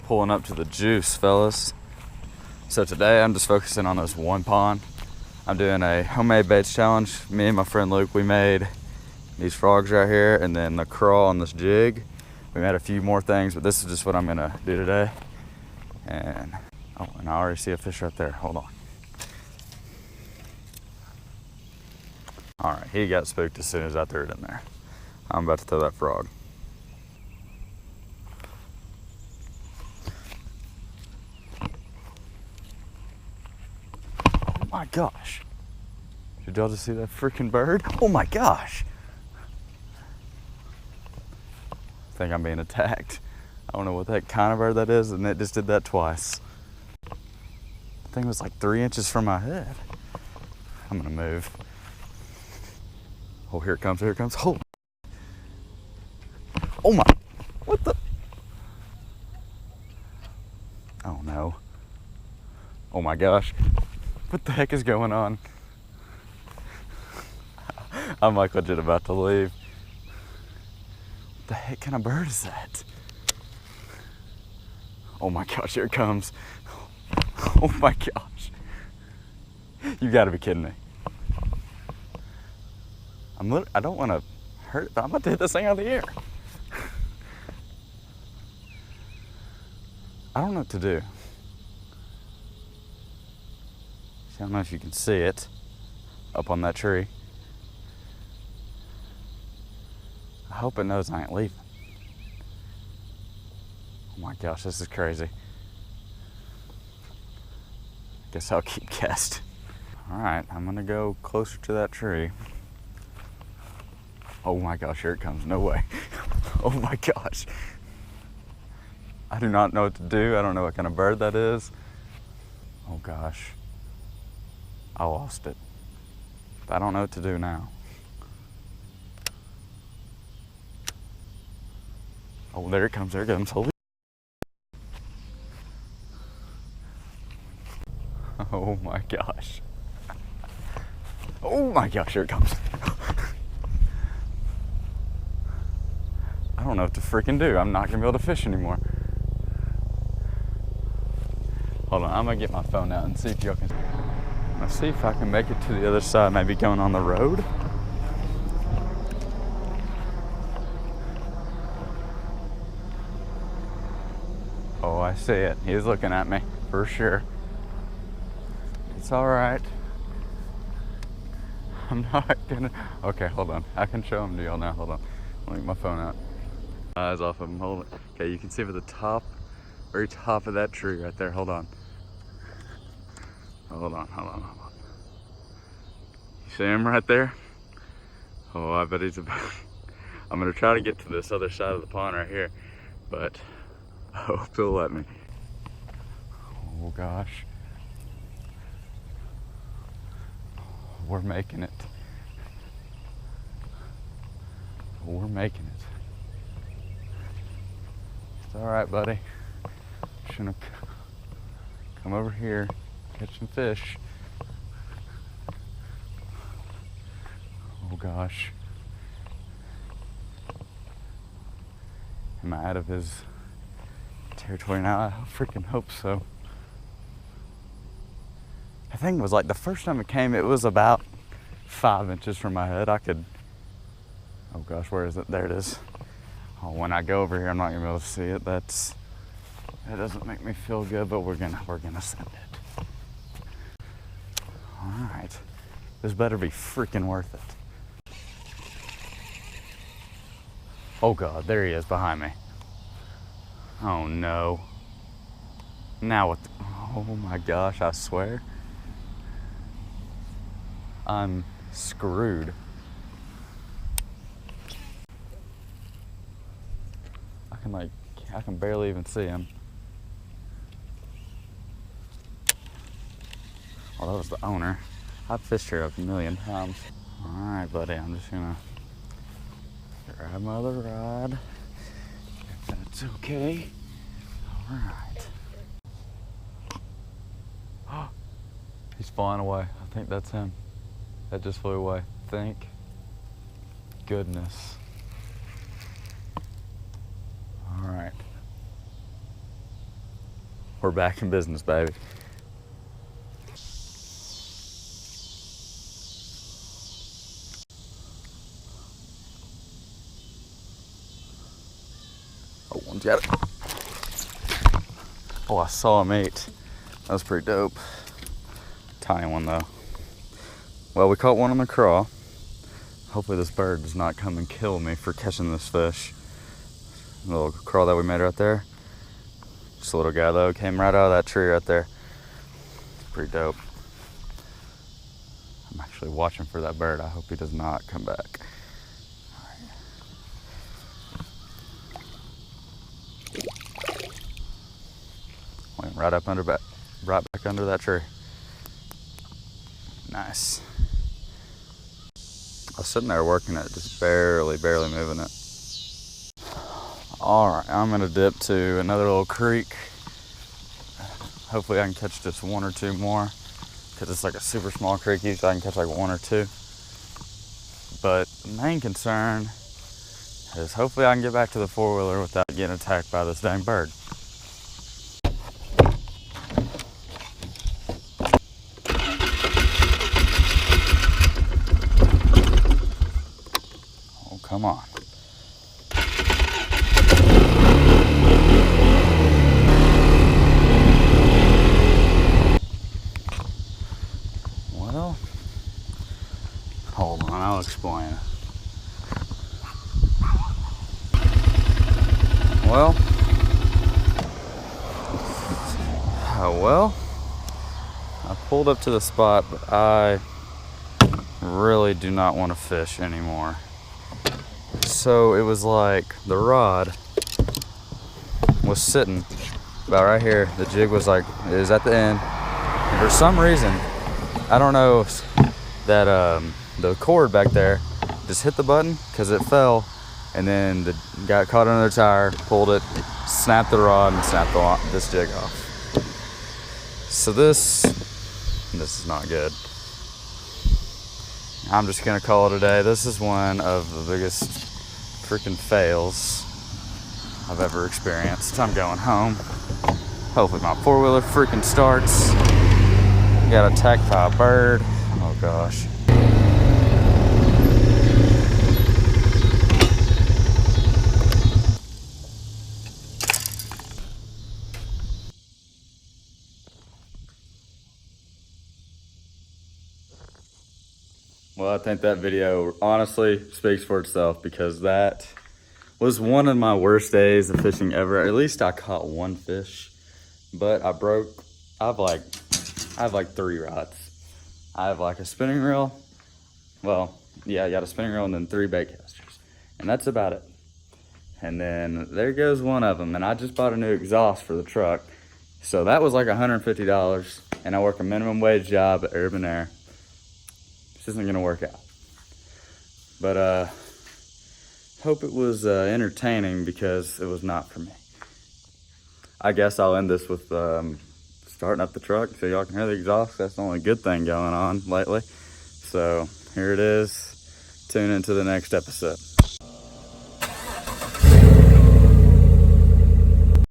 Pulling up to the juice, fellas. So today I'm just focusing on this one pond. I'm doing a homemade baits challenge. Me and my friend Luke, we made these frogs right here and then the crawl on this jig. We made a few more things, but this is just what I'm gonna do today. And I already see a fish right there. Hold on. All right, he got spooked as soon as I threw it in there. I'm about to throw that frog. Oh my gosh. Did y'all just see that freaking bird? Oh my gosh. I think I'm being attacked. I don't know what that kind of bird that is, and it just did that twice. I think it was like 3 inches from my head. I'm gonna move. Oh, here it comes, here it comes. Oh my, what the? Oh no. Oh my gosh. What the heck is going on? I'm like legit about to leave. What the heck kind of bird is that? Oh my gosh, here it comes. Oh my gosh. You gotta be kidding me. I don't want to hurt it, but I'm about to hit this thing out of the air. I don't know what to do. I don't know if you can see it up on that tree. I hope it knows I ain't leaving. Oh my gosh, this is crazy. Guess I'll keep casting. All right, I'm gonna go closer to that tree. Oh my gosh, here it comes, no way. Oh my gosh. I do not know what to do. I don't know what kind of bird that is. Oh gosh. I lost it. I don't know what to do now. Oh, there it comes, there it comes. Holy. Oh my gosh. Oh my gosh, here it comes. I don't know what to freaking do. I'm not gonna be able to fish anymore. Hold on, I'm gonna get my phone out and see if y'all can. Let's see if I can make it to the other side, maybe going on the road. Oh, I see it. He's looking at me, for sure. It's all right. I'm not gonna, okay, hold on. I can show him to y'all now, hold on. I'll get my phone out. Eyes off of him, hold it. Okay, you can see at the top, very top of that tree right there, hold on. Hold on. You see him right there? Oh, I bet he's about, I'm gonna try to get to this other side of the pond right here, but I hope he'll let me. Oh gosh. We're making it. We're making it. It's all right, buddy. Just gonna come over here, catch some fish. Oh gosh. Am I out of his territory now? I freaking hope so. I think it was like the first time it came, it was about 5 inches from my head. I could, oh gosh, where is it? There it is. Oh, when I go over here, I'm not gonna be able to see it. That doesn't make me feel good, but we're gonna send it. All right, this better be freaking worth it. Oh God, there he is behind me. Oh no. Now what? Oh my gosh, I swear. I'm screwed. I can barely even see him. Well, that was the owner. I've fished here a million times. All right, buddy, I'm just gonna grab my other rod, if that's okay. All right. He's flying away. I think that's him. That just flew away. Thank goodness. All right. We're back in business, baby. Oh, one's got it. Oh, I saw him eat. That was pretty dope. Tiny one though. Well, we caught one on the craw. Hopefully this bird does not come and kill me for catching this fish. The little craw that we made right there. Just a little guy though, came right out of that tree right there. Pretty dope. I'm actually watching for that bird. I hope he does not come back. Went right up under back, right back under that tree. Nice. I was sitting there working it, just barely moving it. All right, I'm gonna dip to another little creek. Hopefully I can catch just one or two more, because it's like a super small creek. Usually I can catch like one or two. But the main concern is hopefully I can get back to the four-wheeler without getting attacked by this dang bird. Oh, come on. Well, hold on, I'll explain. Well, I pulled up to the spot, but I really do not want to fish anymore. So it was like the rod was sitting about right here. The jig was like, it was at the end. And for some reason, I don't know that the cord back there just hit the button because it fell, and then got caught under the tire, pulled it, snapped the rod, and snapped this jig off. So this is not good. I'm just gonna call it a day. This is one of the biggest freaking fails I've ever experienced. I'm going home. Hopefully my four-wheeler freaking starts. Got attacked by a bird. Oh gosh. Well, I think that video honestly speaks for itself, because that was one of my worst days of fishing ever. At least I caught one fish, but I have like 3 rods. I have like a spinning reel. Well, yeah, I got a spinning reel and then 3 bait casters, and that's about it. And then there goes one of them. And I just bought a new exhaust for the truck, so that was like $150. And I work a minimum wage job at Urban Air. This isn't gonna work out. But hope it was entertaining, because it was not for me. I guess I'll end this with starting up the truck so y'all can hear the exhaust. That's the only good thing going on lately. So here it is. Tune into the next episode.